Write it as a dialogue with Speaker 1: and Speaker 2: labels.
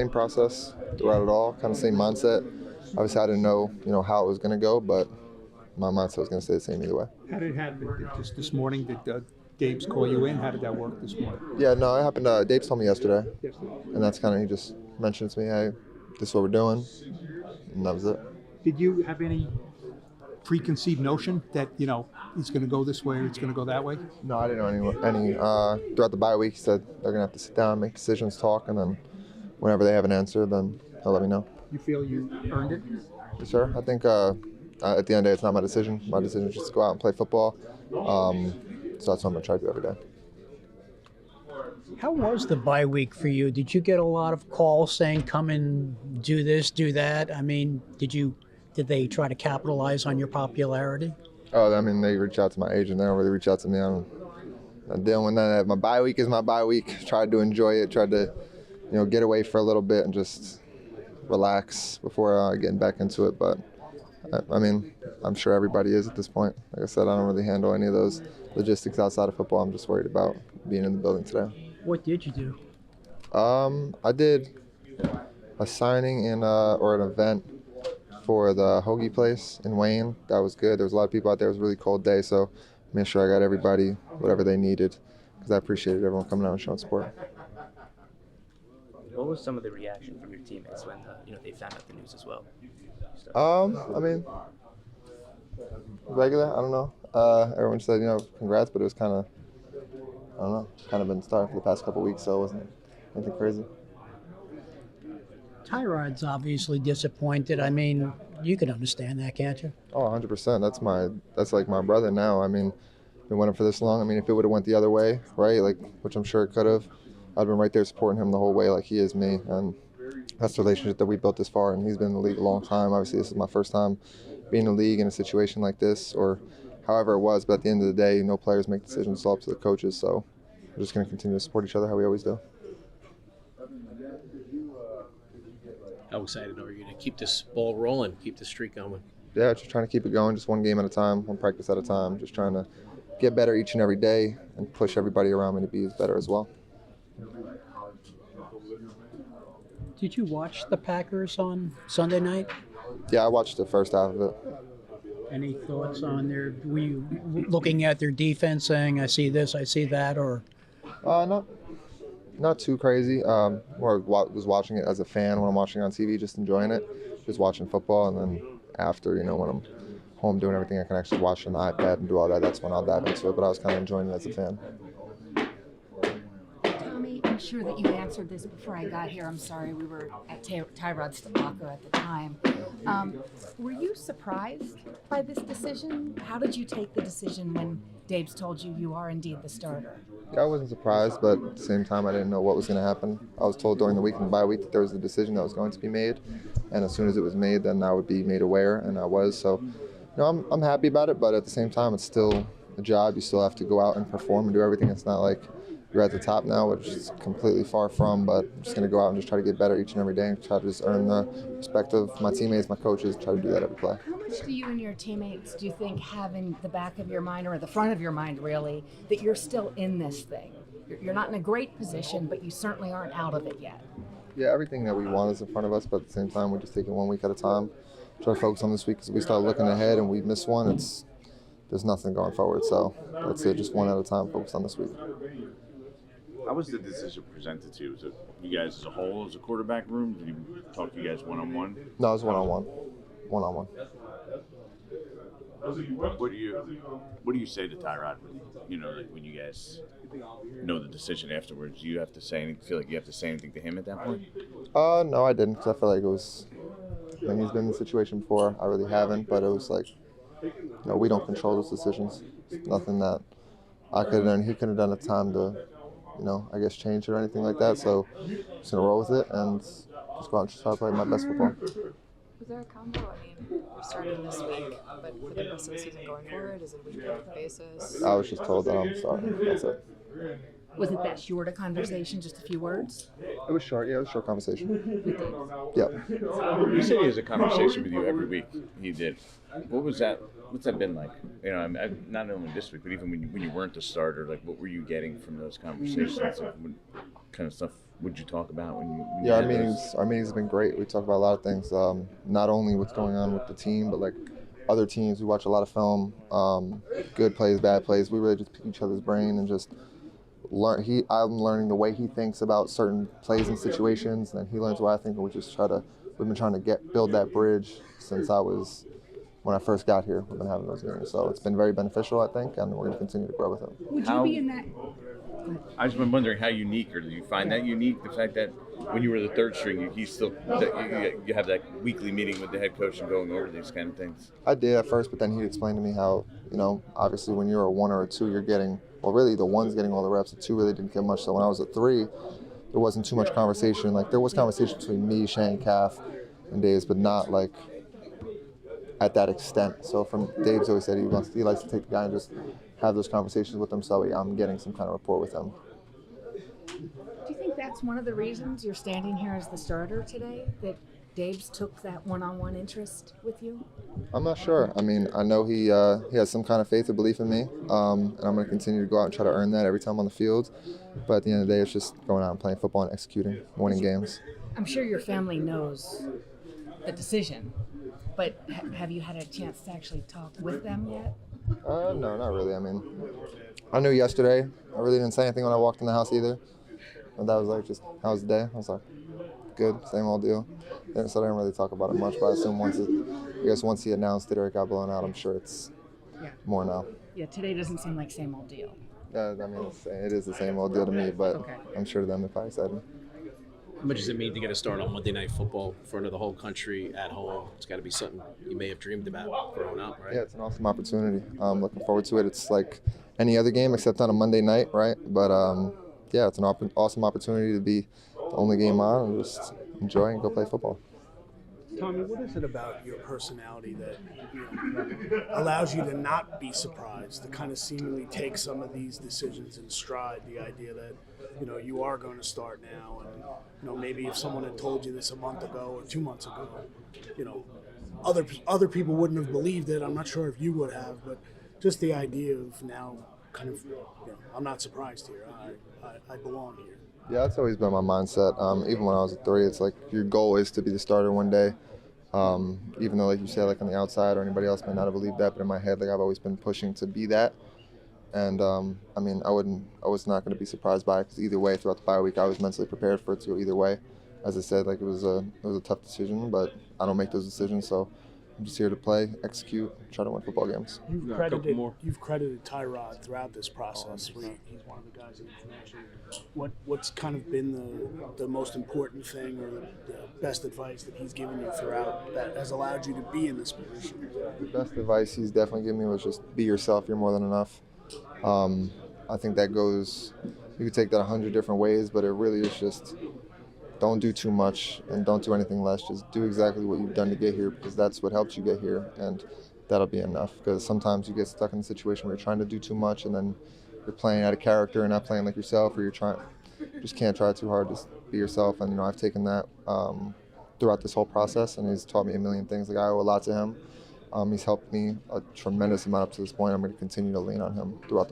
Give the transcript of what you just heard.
Speaker 1: Same process throughout it all, kind of same mindset. Obviously, I didn't know, how it was going to go, but my mindset was going to stay the same either way.
Speaker 2: How did it happen? Just this morning, did Dave's call you in? How did that work this morning?
Speaker 1: Yeah, no, it happened. Dave told me yesterday,
Speaker 2: Yesterday.
Speaker 1: and that's kind of, he just mentioned to me, hey, this is what we're doing, and that was it.
Speaker 2: Did you have any preconceived notion that, it's going to go this way or it's going to go that way?
Speaker 1: No, I didn't know any. Throughout the bye week, he said they're going to have to sit down, make decisions, talk, and then whenever they have an answer, then he'll let me know.
Speaker 2: You feel you earned it?
Speaker 1: Yes, sir. I think at the end of the day, it's not my decision. My decision is just to go out and play football. So that's what I'm going to try to do every day.
Speaker 3: How was the bye week for you? Did you get a lot of calls saying, come and do this, do that? I mean, did they try to capitalize on your popularity?
Speaker 1: Oh, I mean, they reach out to my agent. They don't really reach out to me. I'm dealing with that. My bye week is my bye week. Tried to enjoy it. Tried to, get away for a little bit and just relax before getting back into it. But, I mean, I'm sure everybody is at this point. Like I said, I don't really handle any of those logistics outside of football. I'm just worried about being in the building today.
Speaker 3: What did you do?
Speaker 1: I did a signing or an event for the hoagie place in Wayne. That was good. There was a lot of people out there. It was a really cold day, so I made sure I got everybody whatever they needed because I appreciated everyone coming out and showing support.
Speaker 4: What was some of the reaction from your teammates when they found out the news as well?
Speaker 1: I mean, regular. I don't know. Everyone said congrats, but it was kind of, I don't know, kind of been starting for the past couple of weeks, so it wasn't anything crazy.
Speaker 3: Tyrod's obviously disappointed. I mean, you can understand that, can't you?
Speaker 1: Oh, 100%. That's like my brother now. I mean, been with him for this long. I mean, if it would have went the other way, right, which I'm sure it could have, I'd been right there supporting him the whole way like he is me. And that's the relationship that we built this far, and he's been in the league a long time. Obviously, this is my first time being in the league in a situation like this, or however it was. But at the end of the day, no players make decisions. It's all up to the coaches. So we're just going to continue to support each other how we always do.
Speaker 5: How excited are you to keep this ball rolling, keep the streak going?
Speaker 1: Yeah, just trying to keep it going, just one game at a time, one practice at a time, just trying to get better each and every day and push everybody around me to be better as well.
Speaker 3: Did you watch the Packers on Sunday night?
Speaker 1: Yeah, I watched the first half of it.
Speaker 3: Any thoughts on were you looking at their defense saying, I see this, I see that, or?
Speaker 1: Not too crazy. More was watching it as a fan when I'm watching it on TV, just enjoying it, just watching football. And then after, when I'm home doing everything, I can actually watch on the iPad and do all that. That's when I'll dive into it. But I was kind of enjoying it as a fan.
Speaker 6: Tommy, I'm sure that you answered this before I got here. I'm sorry, we were at Tyrod's locker at the time. Were you surprised by this decision? How did you take the decision when Dave's told you are indeed the starter?
Speaker 1: Yeah, I wasn't surprised, but at the same time, I didn't know what was going to happen. I was told during the week and the bye week that there was a decision that was going to be made, and as soon as it was made, then I would be made aware, and I was. So, I'm happy about it, but at the same time, it's still a job. You still have to go out and perform and do everything. It's not like you're at the top now, which is completely far from, but I'm just going to go out and just try to get better each and every day and try to just earn the respect of my teammates, my coaches, try to do that every play.
Speaker 6: How much do you and your teammates, do you think, have in the back of your mind, or the front of your mind, really, that you're still in this thing? You're not in a great position, but you certainly aren't out of it yet.
Speaker 1: Yeah, everything that we want is in front of us, but at the same time, we're just taking 1 week at a time. Try to focus on this week because if we start looking ahead and we miss one, there's nothing going forward. So that's it, just one at a time, focus on this week.
Speaker 7: How was the decision presented to you? Was it you guys as a whole, as a quarterback room? Did you talk to you guys one-on-one?
Speaker 1: No, it was one-on-one. One-on-one.
Speaker 7: What do you say to Tyrod? When you guys know the decision afterwards, do you have to feel like you have to say anything to him at that point?
Speaker 1: No, I didn't, because I feel like it was. He's been in the situation before. I really haven't, but it was like, we don't control those decisions. It's nothing that I could have done. He couldn't have done a time to, I guess change it or anything like that. So I'm just gonna roll with it and just go out and try to play my best football.
Speaker 8: Was there a combo? I mean, we're starting this week, but for the rest of the season going forward, is it a week-to-week basis?
Speaker 1: I was just told that I'm starting. That's it.
Speaker 6: Was it that short a conversation, just a few words?
Speaker 1: It was short. Yeah, it was a short conversation.
Speaker 6: Yeah.
Speaker 7: You said he has a conversation with you every week. He did. What was that? What's that been like? Not only this week, but even when you weren't the starter, like what were you getting from those conversations? Like, what kind of stuff What'd you talk about when you
Speaker 1: Yeah,
Speaker 7: had those?
Speaker 1: our meetings have been great. We talk about a lot of things, not only what's going on with the team, but like other teams. We watch a lot of film, good plays, bad plays. We really just pick each other's brain and just learn. I'm learning the way he thinks about certain plays and situations, and he learns what I think, and we've been trying to build that bridge since when I first got here. We've been having those meetings, so it's been very beneficial, I think, and we're going to continue to grow with him.
Speaker 6: Would
Speaker 7: How-
Speaker 6: you be in that?
Speaker 7: I just been wondering how unique, or do you find that unique, the fact that when you were the third string, you have that weekly meeting with the head coach and going over these kind of things?
Speaker 1: I did at first, but then he explained to me how, obviously when you're a 1 or a 2, you're getting, well, really the 1's getting all the reps, the 2 really didn't get much. So when I was a 3, there wasn't too much conversation. Like there was conversation between me, Shane, Calf, and Daves, but not like at that extent. So from Dave's always said he likes to take the guy and just have those conversations with him, so I'm getting some kind of rapport with him.
Speaker 6: Do you think that's one of the reasons you're standing here as the starter today? That Dave's took that one-on-one interest with you?
Speaker 1: I'm not sure. I mean, I know he has some kind of faith or belief in me, and I'm going to continue to go out and try to earn that every time on the field. But at the end of the day, it's just going out and playing football and executing, winning games.
Speaker 6: I'm sure your family knows the decision, but have you had a chance to actually talk with them yet?
Speaker 1: No, not really. I mean, I knew yesterday. I really didn't say anything when I walked in the house either. And that was like, just, how was the day? I was like, good, same old deal. So I didn't really talk about it much, but I assume once he announced it or it got blown out, I'm sure it's more now.
Speaker 6: Yeah, today doesn't seem like same old deal.
Speaker 1: I mean, it is the same old deal to me, but
Speaker 6: Okay.
Speaker 1: I'm sure to them they're probably excited.
Speaker 5: How much does it mean to get a start on Monday Night Football in front of the whole country at home? It's got to be something you may have dreamed about growing up, right?
Speaker 1: Yeah, it's an awesome opportunity. I'm looking forward to it. It's like any other game except on a Monday night, right? But yeah, it's an awesome opportunity to be the only game on and just enjoy and go play football.
Speaker 9: Tommy, what is it about your personality that allows you to not be surprised, to kind of seemingly take some of these decisions in stride? The idea that you are going to start now, and maybe if someone had told you this a month ago or 2 months ago, other people wouldn't have believed it. I'm not sure if you would have, but just the idea of now kind of, I'm not surprised here. I belong here.
Speaker 1: Yeah, that's always been my mindset. Even when I was a 3, it's like your goal is to be the starter one day. Even though, like you said, like on the outside or anybody else may not have believed that, but in my head, like I've always been pushing to be that. And I mean, I was not going to be surprised by it because either way, throughout the bye week, I was mentally prepared for it to go either way. As I said, like it was a tough decision, but I don't make those decisions, so I'm just here to play, execute, try to win football games.
Speaker 9: You've credited Tyrod throughout this process. He's one of the guys in information. What's kind of been the most important thing or the best advice that he's given you throughout that has allowed you to be in this position?
Speaker 1: The best advice he's definitely given me was just be yourself. You're more than enough. I think that goes. You could take that 100 different ways, but it really is just don't do too much and don't do anything less. Just do exactly what you've done to get here because that's what helped you get here, and that'll be enough. Because sometimes you get stuck in a situation where you're trying to do too much and then you're playing out of character and not playing like yourself, or you just can't try too hard. Just be yourself. And I've taken that throughout this whole process, and he's taught me a million things. Like I owe a lot to him. He's helped me a tremendous amount up to this point. I'm going to continue to lean on him throughout the